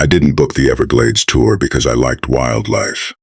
I didn't book the Everglades tour because I liked wildlife.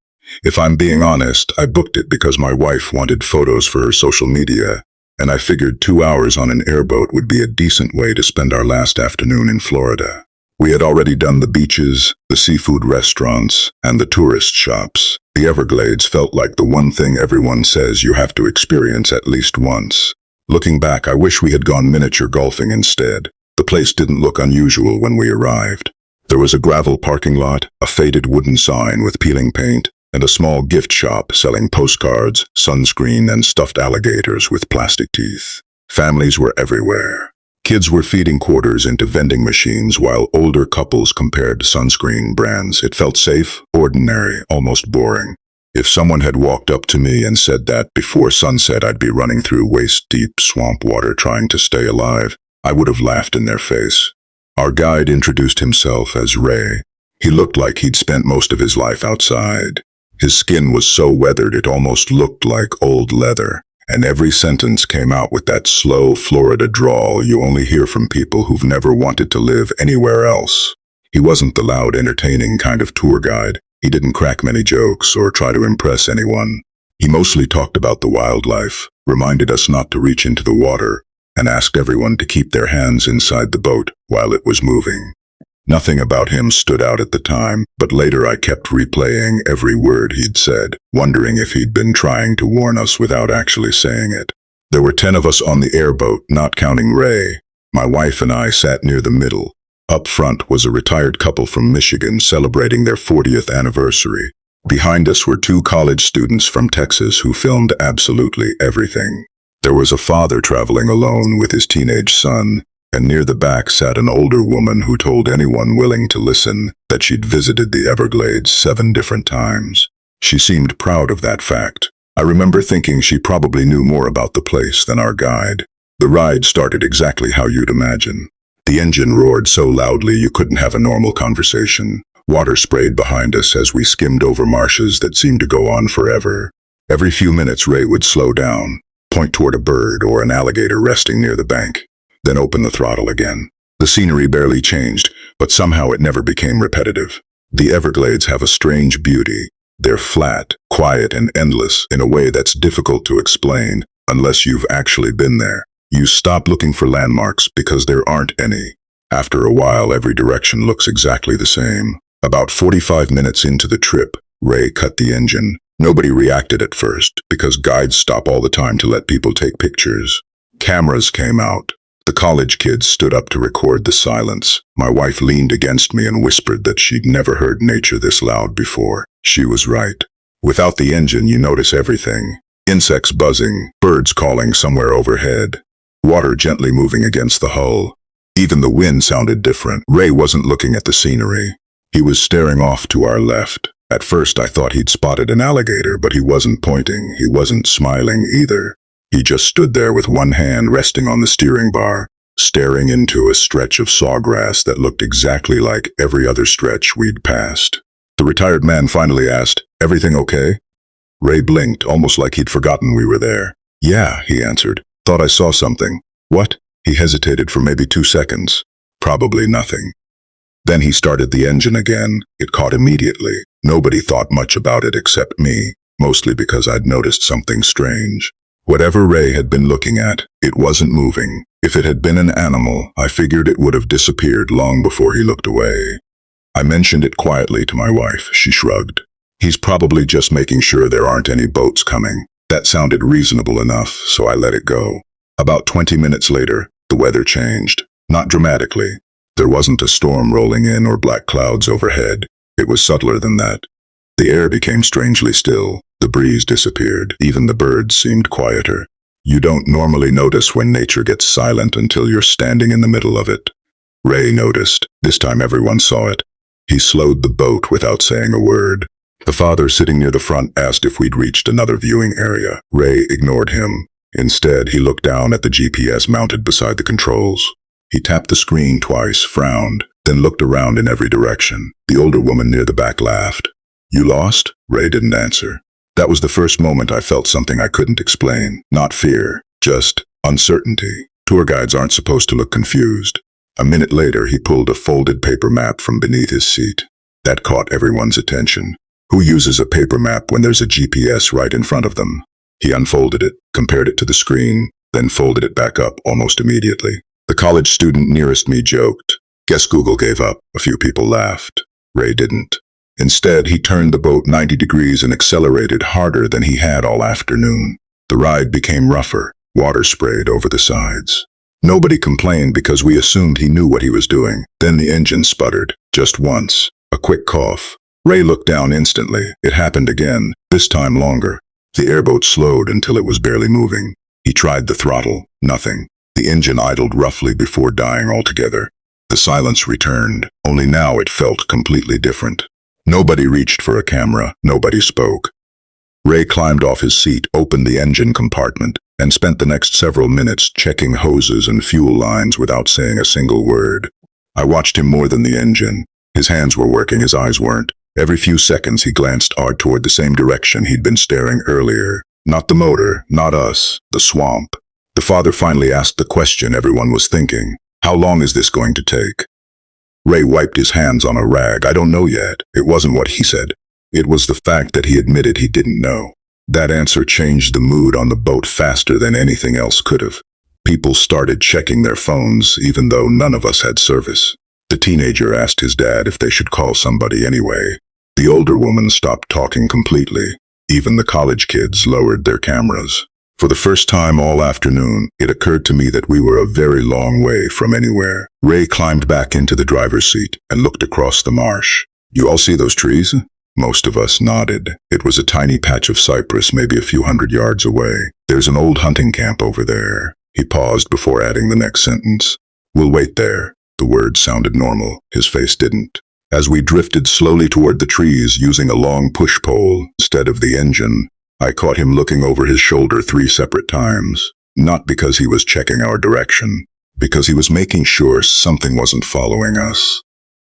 If I'm being honest, I booked it because my wife wanted photos for her social media, and I figured 2 hours on an airboat would be a decent way to spend our last afternoon in Florida. We had already done the beaches, the seafood restaurants, and the tourist shops. The Everglades felt like the one thing everyone says you have to experience at least once. Looking back, I wish we had gone miniature golfing instead. The place didn't look unusual when we arrived. There was a gravel parking lot, a faded wooden sign with peeling paint, and a small gift shop selling postcards, sunscreen, and stuffed alligators with plastic teeth. Families were everywhere. Kids were feeding quarters into vending machines while older couples compared sunscreen brands. It felt safe, ordinary, almost boring. If someone had walked up to me and said that before sunset I'd be running through waist-deep swamp water trying to stay alive, I would have laughed in their face. Our guide introduced himself as Ray. He looked like he'd spent most of his life outside. His skin was so weathered it almost looked like old leather, and every sentence came out with that slow Florida drawl you only hear from people who've never wanted to live anywhere else. He wasn't the loud, entertaining kind of tour guide. He didn't crack many jokes or try to impress anyone. He mostly talked about the wildlife, reminded us not to reach into the water, and asked everyone to keep their hands inside the boat while it was moving. Nothing about him stood out at the time, but later I kept replaying every word he'd said, wondering if he'd been trying to warn us without actually saying it. There were 10 of us on the airboat, not counting Ray. My wife and I sat near the middle. Up front was a retired couple from Michigan celebrating their 40th anniversary. Behind us were 2 college students from Texas who filmed absolutely everything. There was a father traveling alone with his teenage son, and near the back sat an older woman who told anyone willing to listen that she'd visited the Everglades 7 different times. She seemed proud of that fact. I remember thinking she probably knew more about the place than our guide. The ride started exactly how you'd imagine. The engine roared so loudly you couldn't have a normal conversation. Water sprayed behind us as we skimmed over marshes that seemed to go on forever. Every few minutes Ray would slow down, point toward a bird or an alligator resting near the bank, then open the throttle again. The scenery barely changed, but somehow it never became repetitive. The Everglades have a strange beauty. They're flat, quiet, and endless in a way that's difficult to explain unless you've actually been there. You stop looking for landmarks because there aren't any. After a while, every direction looks exactly the same. About 45 minutes into the trip, Ray cut the engine. Nobody reacted at first because guides stop all the time to let people take pictures. Cameras came out. The college kids stood up to record the silence. My wife leaned against me and whispered that she'd never heard nature this loud before. She was right. Without the engine, you notice everything. Insects buzzing, birds calling somewhere overhead, water gently moving against the hull. Even the wind sounded different. Ray wasn't looking at the scenery. He was staring off to our left. At first I thought he'd spotted an alligator, but he wasn't pointing. He wasn't smiling either. He just stood there with one hand resting on the steering bar, staring into a stretch of sawgrass that looked exactly like every other stretch we'd passed. The retired man finally asked, "Everything okay?" Ray blinked, almost like he'd forgotten we were there. "Yeah," he answered. "Thought I saw something." "What?" He hesitated for maybe 2 seconds. "Probably nothing." Then he started the engine again. It caught immediately. Nobody thought much about it except me, mostly because I'd noticed something strange. Whatever Ray had been looking at, it wasn't moving. If it had been an animal, I figured it would have disappeared long before he looked away. I mentioned it quietly to my wife. She shrugged. "He's probably just making sure there aren't any boats coming." That sounded reasonable enough, so I let it go. About 20 minutes later, the weather changed. Not dramatically. There wasn't a storm rolling in or black clouds overhead. It was subtler than that. The air became strangely still. The breeze disappeared. Even the birds seemed quieter. You don't normally notice when nature gets silent until you're standing in the middle of it. Ray noticed. This time everyone saw it. He slowed the boat without saying a word. The father sitting near the front asked if we'd reached another viewing area. Ray ignored him. Instead, he looked down at the GPS mounted beside the controls. He tapped the screen twice, frowned, then looked around in every direction. The older woman near the back laughed. "You lost?" Ray didn't answer. That was the first moment I felt something I couldn't explain. Not fear, just uncertainty. Tour guides aren't supposed to look confused. A minute later, he pulled a folded paper map from beneath his seat. That caught everyone's attention. Who uses a paper map when there's a GPS right in front of them? He unfolded it, compared it to the screen, then folded it back up almost immediately. The college student nearest me joked. Guess Google gave up. A few people laughed. Ray didn't. Instead, he turned the boat 90 degrees and accelerated harder than he had all afternoon. The ride became rougher. Water sprayed over the sides. Nobody complained because we assumed he knew what he was doing. Then the engine sputtered. Just once. A quick cough. Ray looked down instantly. It happened again, this time longer. The airboat slowed until it was barely moving. He tried the throttle. Nothing. The engine idled roughly before dying altogether. The silence returned, only now it felt completely different. Nobody reached for a camera. Nobody spoke. Ray climbed off his seat, opened the engine compartment, and spent the next several minutes checking hoses and fuel lines without saying a single word. I watched him more than the engine. His hands were working, his eyes weren't. Every few seconds he glanced hard toward the same direction he'd been staring earlier. Not the motor, not us, the swamp. The father finally asked the question everyone was thinking. How long is this going to take? Ray wiped his hands on a rag. I don't know yet. It wasn't what he said. It was the fact that he admitted he didn't know. That answer changed the mood on the boat faster than anything else could have. People started checking their phones, even though none of us had service. The teenager asked his dad if they should call somebody anyway. The older woman stopped talking completely. Even the college kids lowered their cameras. For the first time all afternoon, it occurred to me that we were a very long way from anywhere. Ray climbed back into the driver's seat and looked across the marsh. You all see those trees? Most of us nodded. It was a tiny patch of cypress, maybe a few hundred yards away. There's an old hunting camp over there. He paused before adding the next sentence. We'll wait there. The words sounded normal. His face didn't. As we drifted slowly toward the trees using a long push pole instead of the engine, I caught him looking over his shoulder 3 separate times. Not because he was checking our direction, because he was making sure something wasn't following us.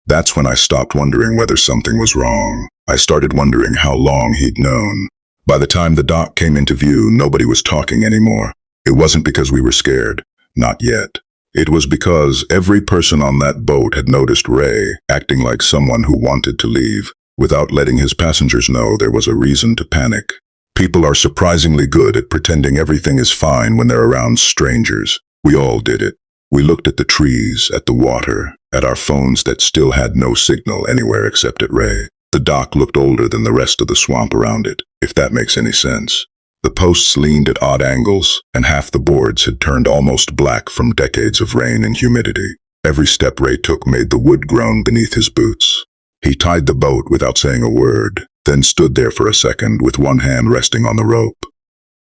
That's when I stopped wondering whether something was wrong. I started wondering how long he'd known. By the time the dock came into view, nobody was talking anymore. It wasn't because we were scared. Not yet. It was because every person on that boat had noticed Ray acting like someone who wanted to leave, without letting his passengers know there was a reason to panic. People are surprisingly good at pretending everything is fine when they're around strangers. We all did it. We looked at the trees, at the water, at our phones that still had no signal anywhere except at Ray. The dock looked older than the rest of the swamp around it, if that makes any sense. The posts leaned at odd angles, and half the boards had turned almost black from decades of rain and humidity. Every step Ray took made the wood groan beneath his boots. He tied the boat without saying a word, then stood there for a second with one hand resting on the rope.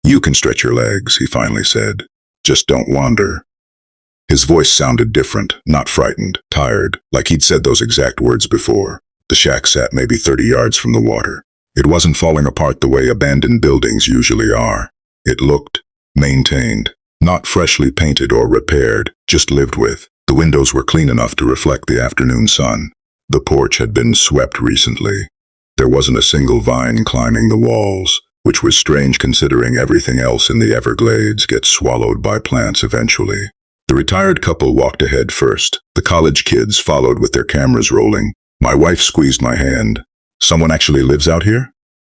You can stretch your legs, he finally said. Just don't wander. His voice sounded different, not frightened, tired, like he'd said those exact words before. The shack sat maybe 30 yards from the water. It wasn't falling apart the way abandoned buildings usually are. It looked maintained, not freshly painted or repaired, just lived with. The windows were clean enough to reflect the afternoon sun. The porch had been swept recently. There wasn't a single vine climbing the walls, which was strange considering everything else in the Everglades gets swallowed by plants eventually. The retired couple walked ahead first. The college kids followed with their cameras rolling. My wife squeezed my hand. Someone actually lives out here?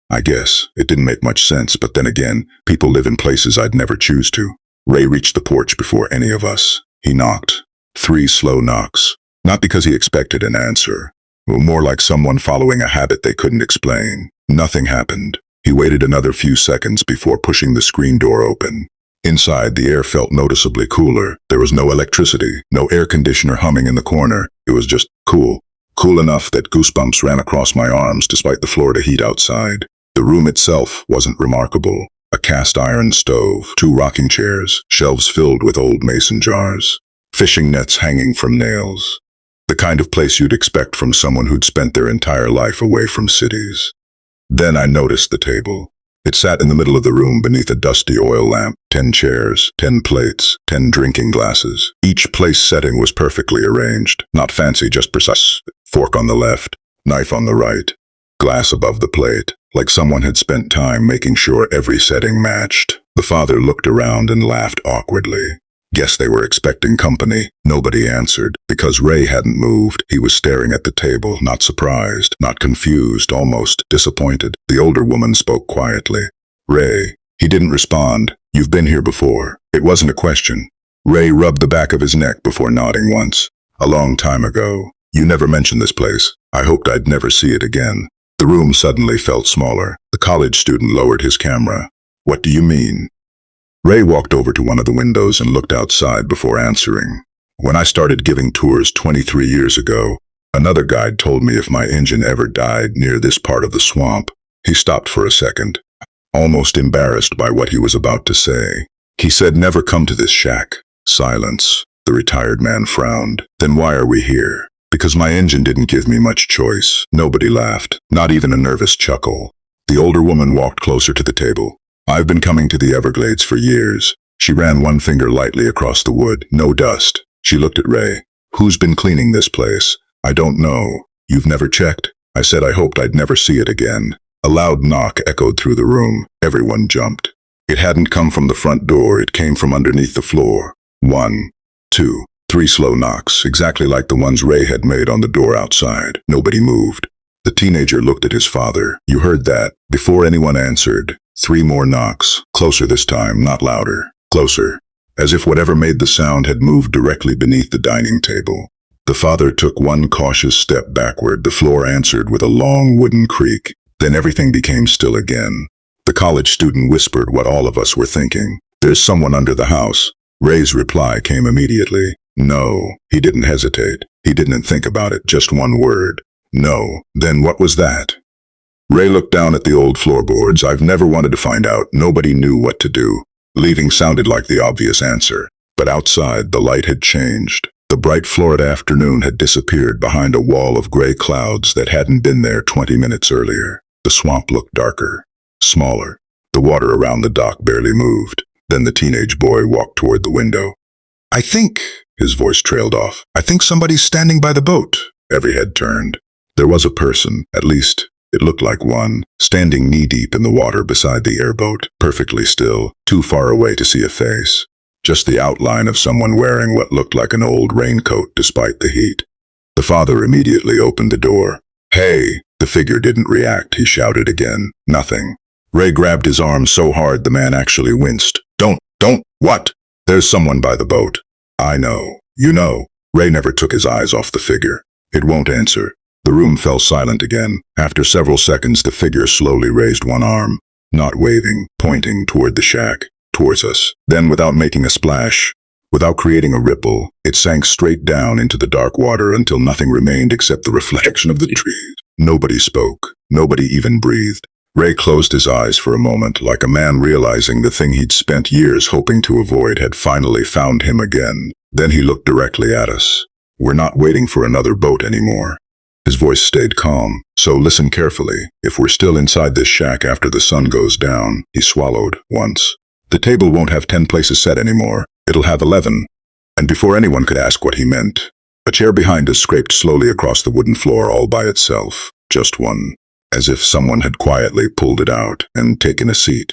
I guess. It didn't make much sense, but then again, people live in places I'd never choose to. Ray reached the porch before any of us. He knocked. 3 slow knocks. Not because he expected an answer. More like someone following a habit they couldn't explain. Nothing happened. He waited another few seconds before pushing the screen door open. Inside, the air felt noticeably cooler. There was no electricity, no air conditioner humming in the corner. It was just cool. Cool enough that goosebumps ran across my arms despite the Florida heat outside. The room itself wasn't remarkable. A cast iron stove, 2 rocking chairs, shelves filled with old mason jars, fishing nets hanging from nails. The kind of place you'd expect from someone who'd spent their entire life away from cities. Then I noticed the table. It sat in the middle of the room beneath a dusty oil lamp. 10 chairs, 10 plates, 10 drinking glasses. Each place setting was perfectly arranged. Not fancy, just precise. Fork on the left, knife on the right. Glass above the plate, like someone had spent time making sure every setting matched. The father looked around and laughed awkwardly. Guess they were expecting company. Nobody answered. Because Ray hadn't moved, he was staring at the table, not surprised, not confused, almost disappointed. The older woman spoke quietly. Ray. He didn't respond. You've been here before. It wasn't a question. Ray rubbed the back of his neck before nodding once. A long time ago. You never mentioned this place. I hoped I'd never see it again. The room suddenly felt smaller. The college student lowered his camera. What do you mean? Ray walked over to one of the windows and looked outside before answering. When I started giving tours 23 years ago, another guide told me if my engine ever died near this part of the swamp. He stopped for a second, almost embarrassed by what he was about to say. He said, never come to this shack. Silence. The retired man frowned. Then why are we here? Because my engine didn't give me much choice. Nobody laughed, not even a nervous chuckle. The older woman walked closer to the table. I've been coming to the Everglades for years. She ran one finger lightly across the wood. No dust. She looked at Ray. Who's been cleaning this place? I don't know. You've never checked? I said I hoped I'd never see it again. A loud knock echoed through the room. Everyone jumped. It hadn't come from the front door. It came from underneath the floor. 1, 2, 3 slow knocks, exactly like the ones Ray had made on the door outside. Nobody moved. The teenager looked at his father. You heard that? Before anyone answered, 3 more knocks. Closer this time, not louder. Closer. As if whatever made the sound had moved directly beneath the dining table. The father took one cautious step backward. The floor answered with a long wooden creak. Then everything became still again. The college student whispered what all of us were thinking. There's someone under the house. Ray's reply came immediately. No. He didn't hesitate. He didn't think about it. Just one word. No. Then what was that? Ray looked down at the old floorboards. I've never wanted to find out. Nobody knew what to do. Leaving sounded like the obvious answer. But outside, the light had changed. The bright Florida afternoon had disappeared behind a wall of gray clouds that hadn't been there 20 minutes earlier. The swamp looked darker, smaller. The water around the dock barely moved. Then the teenage boy walked toward the window. I think, his voice trailed off, I think somebody's standing by the boat. Every head turned. There was a person, at least, it looked like one, standing knee-deep in the water beside the airboat, perfectly still, too far away to see a face. Just the outline of someone wearing what looked like an old raincoat despite the heat. The father immediately opened the door. Hey! The figure didn't react. He shouted again. Nothing. Ray grabbed his arm so hard the man actually winced. Don't, what? There's someone by the boat. I know. You know. Ray never took his eyes off the figure. It won't answer. The room fell silent again. After several seconds, the figure slowly raised one arm, not waving, pointing toward the shack, towards us. Then, without making a splash, without creating a ripple, it sank straight down into the dark water until nothing remained except the reflection of the trees. Nobody spoke. Nobody even breathed. Ray closed his eyes for a moment, like a man realizing the thing he'd spent years hoping to avoid had finally found him again. Then he looked directly at us. We're not waiting for another boat anymore. His voice stayed calm. So listen carefully. If we're still inside this shack after the sun goes down, he swallowed once. The table won't have 10 places set anymore. It'll have 11. And before anyone could ask what he meant, a chair behind us scraped slowly across the wooden floor all by itself. Just one. As if someone had quietly pulled it out and taken a seat.